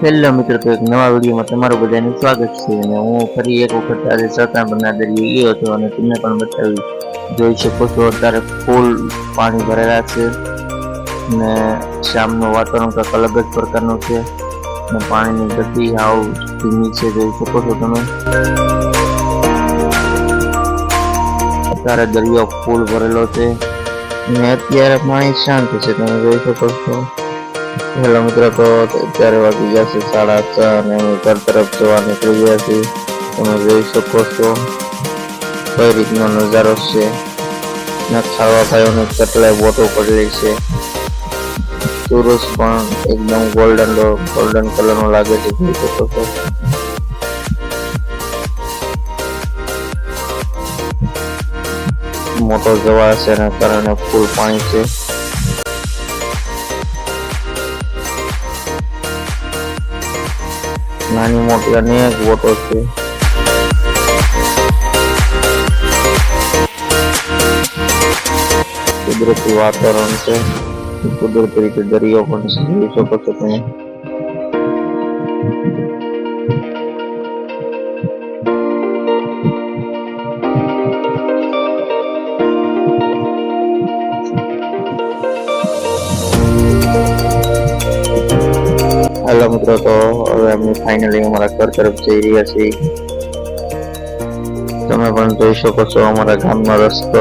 Hello મિત્રો, તો એક નવા વિડીયોમાં તમારું બધાનું સ્વાગત છે. અને હું ફરી એક વખત આજે સતાબરના દરિયે ગયો હતો અને તમને પણ બતાવ્યું. જોઈ શકો છો અત્યારે ફૂલ પાણી ભરેલા છે અને શામનું વાતાવરણ કંઈક અલગ જ પ્રકારનું છે અને પાણીની ગતિ હાવ ધીમી છે. જોઈ શકો છો તમે અત્યારે દરિયો ફૂલ ભરેલો છે અને અત્યારે પાણી શાંત છે. તમે જોઈ શકો છો. હેલો મિત્રો, તો અત્યારે વાગી ગયા છે 6:30 અને હું ઘર તરફ જવા નીકળી ગયા છીએ. તમે જોઈ શકો છો કઈ રીતનો નજારો છે. ખાવા ભાઈઓને કેટલાય બોટો પડેલી છે. સૂરજ પણ એકદમ ગોલ્ડન કલર નો લાગે છે. જોઈ શકો છો. મોટો જવાળ છે એના કારણે ફૂલ પાણી છે. નાની મોટી અનેક બોટો છે. કુદરતી વાતાવરણ છે, કુદરતી રીતે દરિયો પણ છે. જોઈ શકો છો તમે. હેલો મિત્રો, તો હવે અમે ફાઇનલી અમારા ઘર તરફ જઈ રહ્યા છીએ. તમે પણ જોઈ શકો છો અમારા ગામનો રસ્તો.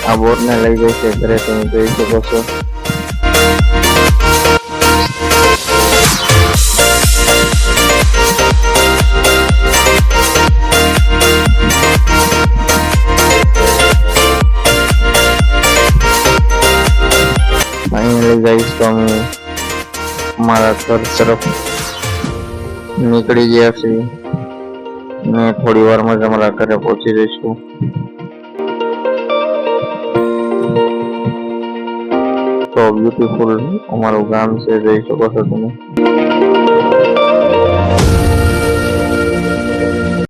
આ બોટને લઈ જાય છે ઘરે. તમે જોઈ શકો છો. ફાઇનલી ગાઈસ, તો અમે અમારા ઘર તરફ નીકળી ગયા છીએ ને થોડી વારમાં જ અમારા ઘરે પહોંચી જઈશું. તો બ્યુટીફુલ અમારું ગામ છે. જોઈ શકો છો તમે.